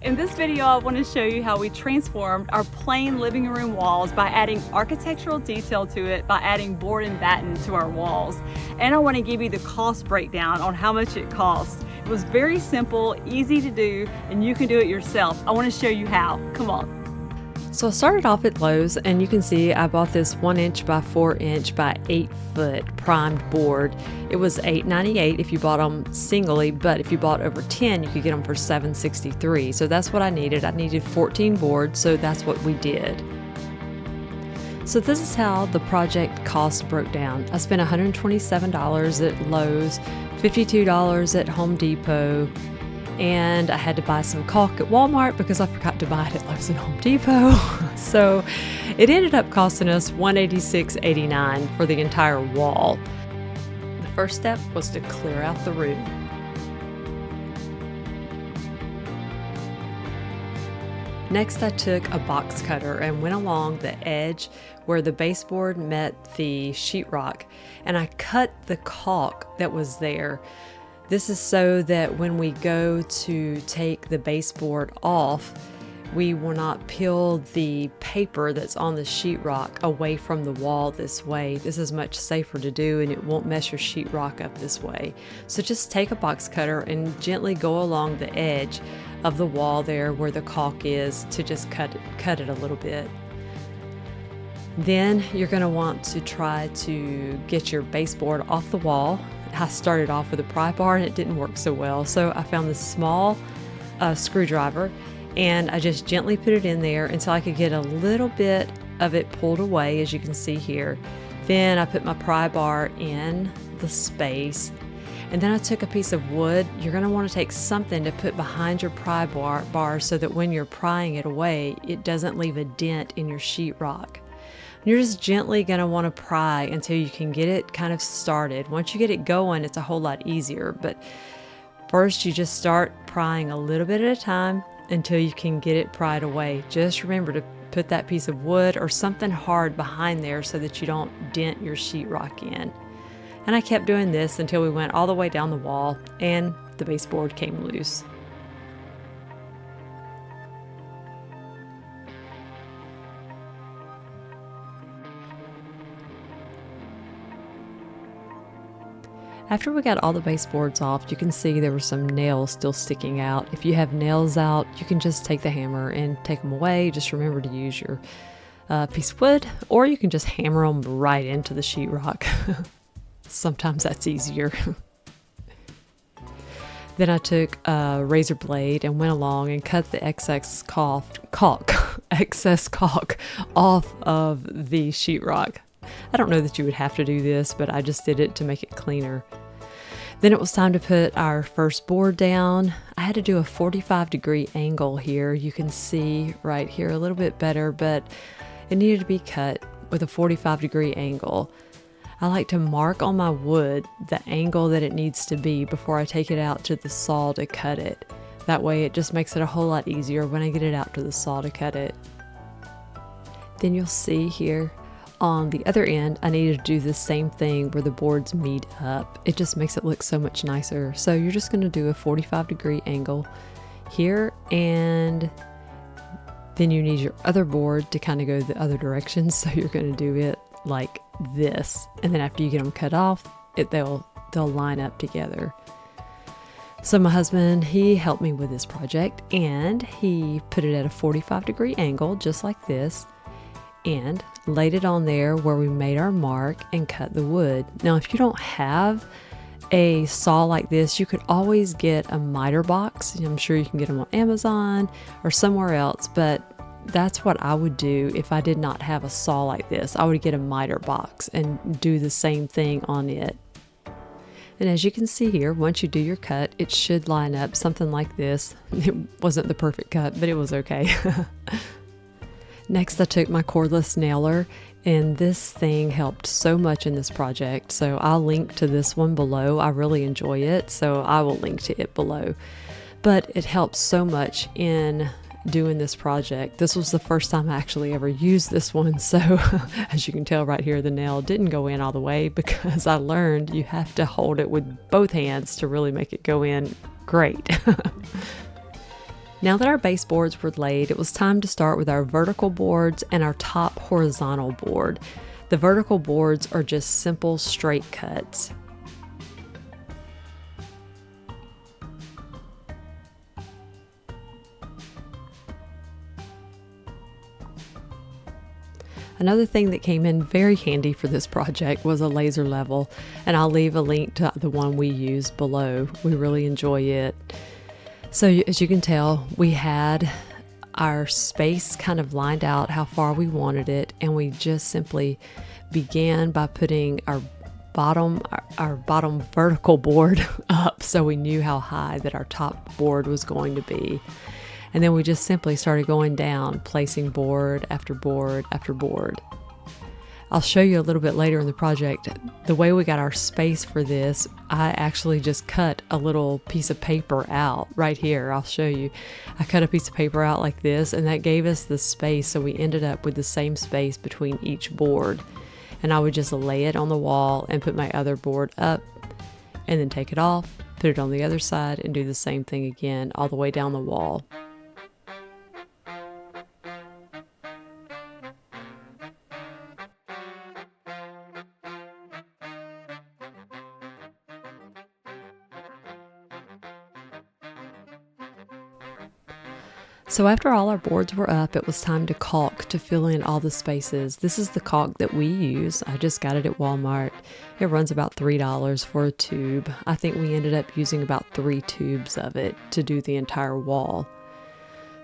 In this video, I want to show you how we transformed our plain living room walls by adding architectural detail to it by adding board and batten to our walls. And I want to give you the cost breakdown on how much it costs. It was very simple, easy to do, and you can do it yourself. I want to show you how. Come on. So I started off at Lowe's, and you can see I bought this 1 inch by 4 inch by 8 foot primed board. It was $8.98 if you bought them singly, but if you bought over 10, you could get them for $7.63. So that's what I needed. I needed 14 boards, so that's what we did. So this is how the project cost broke down. I spent $127 at Lowe's, $52 at Home Depot, and I had to buy some caulk at Walmart because I forgot to buy it at Lowe's and Home Depot. So it ended up costing us $186.89 for the entire wall. The first step was to clear out the room. Next, I took a box cutter and went along the edge where the baseboard met the sheetrock, and I cut the caulk that was there. This is so that when we go to take the baseboard off, we will not peel the paper that's on the sheetrock away from the wall this way. This is much safer to do, and it won't mess your sheetrock up this way. So just take a box cutter and gently go along the edge of the wall there where the caulk is to just cut it a little bit. Then you're going to want to try to get your baseboard off the wall. I started off with a pry bar and it didn't work so well, so I found this small screwdriver and I just gently put it in there until I could get a little bit of it pulled away, as you can see here. Then I put my pry bar in the space, and then I took a piece of wood. You're going to want to take something to put behind your pry bar so that when you're prying it away, it doesn't leave a dent in your sheetrock. You're just gently going to want to pry until you can get it kind of started. Once you get it going, it's a whole lot easier. But first, you just start prying a little bit at a time until you can get it pried away. Just remember to put that piece of wood or something hard behind there so that you don't dent your sheetrock in. And I kept doing this until we went all the way down the wall and the baseboard came loose. After we got all the baseboards off, you can see there were some nails still sticking out. If you have nails out, you can just take the hammer and take them away. Just remember to use your piece of wood, or you can just hammer them right into the sheetrock. Sometimes that's easier. Then I took a razor blade and went along and cut the excess caulk off of the sheetrock. I don't know that you would have to do this, but I just did it to make it cleaner. Then it was time to put our first board down. I had to do a 45-degree angle here. You can see right here a little bit better, but it needed to be cut with a 45-degree angle. I like to mark on my wood the angle that it needs to be before I take it out to the saw to cut it. That way it just makes it a whole lot easier when I get it out to the saw to cut it. Then you'll see here on the other end, I needed to do the same thing where the boards meet up. It just makes it look so much nicer. So you're just going to do a 45-degree angle here, and then you need your other board to kind of go the other direction. So you're going to do it like this, and then after you get them cut off, they'll line up together. So my husband, he helped me with this project, and he put it at a 45-degree angle just like this, and laid it on there where we made our mark and cut the wood. Now, if you don't have a saw like this, you could always get a miter box. I'm sure you can get them on Amazon or somewhere else, but that's what I would do if I did not have a saw like this. I would get a miter box and do the same thing on it. And as you can see here, once you do your cut, it should line up something like this. It wasn't the perfect cut, but it was okay. Next, I took my cordless nailer, and this thing helped so much in this project. So I'll link to this one below. I really enjoy it, so I will link to it below. But it helps so much in doing this project. This was the first time I actually ever used this one, so as you can tell right here, the nail didn't go in all the way because I learned you have to hold it with both hands to really make it go in great. Now that our baseboards were laid, it was time to start with our vertical boards and our top horizontal board. The vertical boards are just simple straight cuts. Another thing that came in very handy for this project was a laser level, and I'll leave a link to the one we use below. We really enjoy it. So as you can tell, we had our space kind of lined out how far we wanted it, and we just simply began by putting our bottom vertical board up so we knew how high that our top board was going to be. And then we just simply started going down, placing board after board after board. I'll show you a little bit later in the project. The way we got our space for this, I actually just cut a little piece of paper out right here. I'll show you. I cut a piece of paper out like this, and that gave us the space, so we ended up with the same space between each board. And I would just lay it on the wall and put my other board up, and then take it off, put it on the other side, and do the same thing again all the way down the wall. So after all our boards were up, it was time to caulk to fill in all the spaces. This is the caulk that we use. I just got it at Walmart. It runs about $3 for a tube. I think we ended up using about 3 tubes of it to do the entire wall.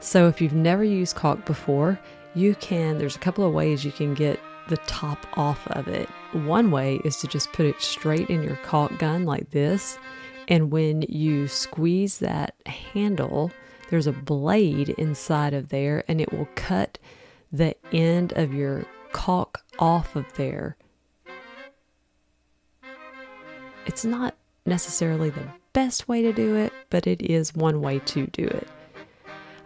So if you've never used caulk before, there's a couple of ways you can get the top off of it. One way is to just put it straight in your caulk gun like this, and when you squeeze that handle, there's a blade inside of there, and it will cut the end of your caulk off of there. It's not necessarily the best way to do it, but it is one way to do it.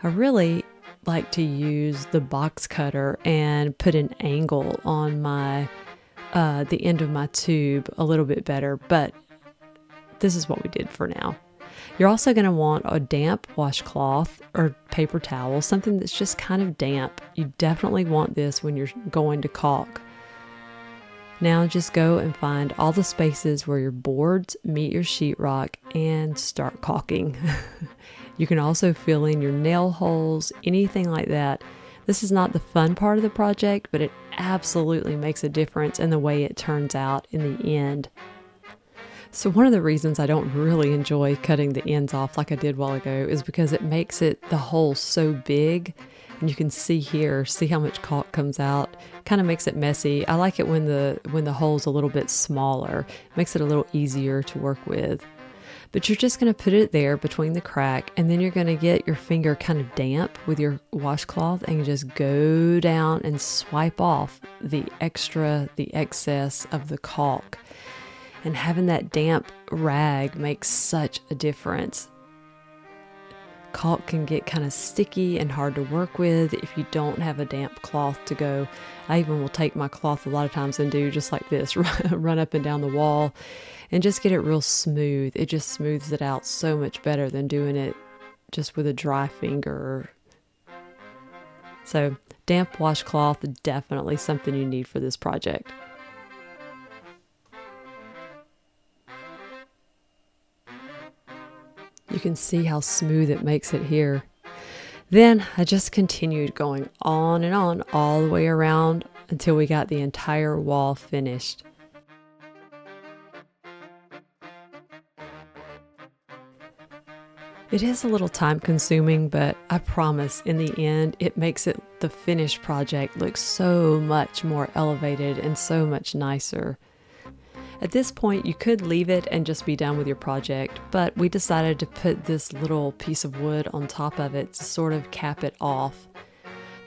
I really like to use the box cutter and put an angle on the end of my tube a little bit better, but this is what we did for now. You're also going to want a damp washcloth or paper towel, something that's just kind of damp. You definitely want this when you're going to caulk. Now just go and find all the spaces where your boards meet your sheetrock and start caulking. You can also fill in your nail holes, anything like that. This is not the fun part of the project, but it absolutely makes a difference in the way it turns out in the end. So one of the reasons I don't really enjoy cutting the ends off like I did a while ago is because it makes the hole so big. And you can see how much caulk comes out. Kind of makes it messy. I like it when the hole's a little bit smaller. It makes it a little easier to work with. But you're just going to put it there between the crack, and then you're going to get your finger kind of damp with your washcloth and just go down and swipe off the excess of the caulk. And having that damp rag makes such a difference. Caulk can get kind of sticky and hard to work with if you don't have a damp cloth to go. I even will take my cloth a lot of times and do just like this, run up and down the wall and just get it real smooth. It just smooths it out so much better than doing it just with a dry finger. So damp washcloth is definitely something you need for this project. You can see how smooth it makes it here. Then I just continued going on and on all the way around until we got the entire wall finished. It is a little time consuming, but I promise in the end it makes the finished project look so much more elevated and so much nicer. At this point, you could leave it and just be done with your project, but we decided to put this little piece of wood on top of it to sort of cap it off.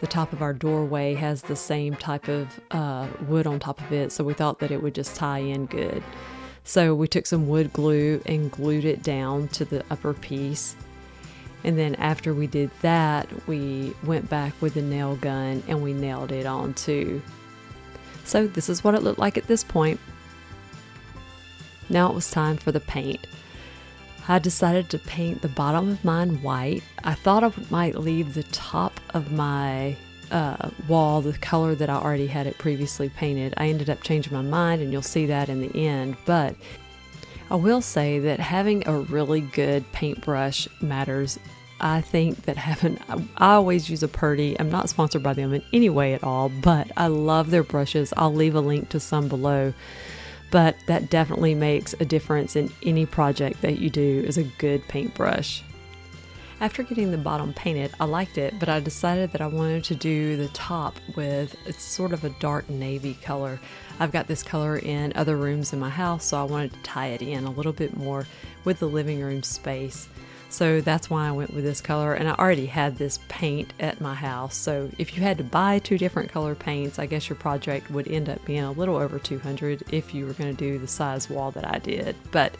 The top of our doorway has the same type of wood on top of it, so we thought that it would just tie in good. So we took some wood glue and glued it down to the upper piece. And then after we did that, we went back with the nail gun and we nailed it on too. So this is what it looked like at this point. Now it was time for the paint. I decided to paint the bottom of mine white. I thought I might leave the top of my wall the color that I already had it previously painted. I ended up changing my mind, and you'll see that in the end. But I will say that having a really good paintbrush matters. I think that I always use a Purdy. I'm not sponsored by them in any way at all, but I love their brushes. I'll leave a link to some below. But that definitely makes a difference in any project that you do, is a good paintbrush. After getting the bottom painted, I liked it, but I decided that I wanted to do the top with, it's sort of a dark navy color. I've got this color in other rooms in my house, so I wanted to tie it in a little bit more with the living room space. So that's why I went with this color, and I already had this paint at my house. So if you had to buy 2 different color paints, I guess your project would end up being a little over $200 if you were going to do the size wall that I did. But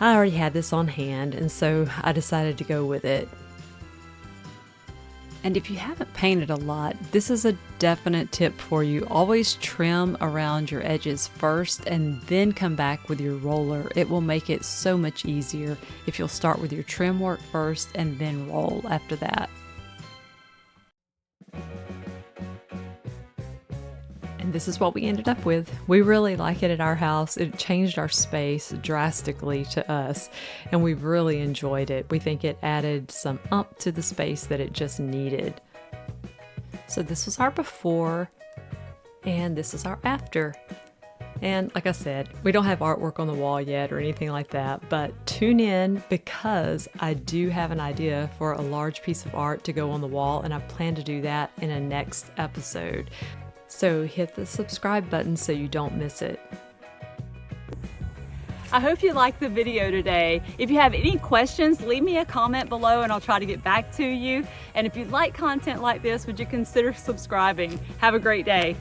I already had this on hand, and so I decided to go with it. And if you haven't painted a lot, this is a definite tip for you. Always trim around your edges first and then come back with your roller. It will make it so much easier if you'll start with your trim work first and then roll after that. And this is what we ended up with. We really like it at our house. It changed our space drastically to us, and we've really enjoyed it. We think it added some oomph to the space that it just needed. So this was our before, and this is our after. And like I said, we don't have artwork on the wall yet or anything like that, but tune in because I do have an idea for a large piece of art to go on the wall, and I plan to do that in a next episode. So hit the subscribe button so you don't miss it. I hope you liked the video today. If you have any questions, leave me a comment below and I'll try to get back to you. And if you like content like this, would you consider subscribing? Have a great day.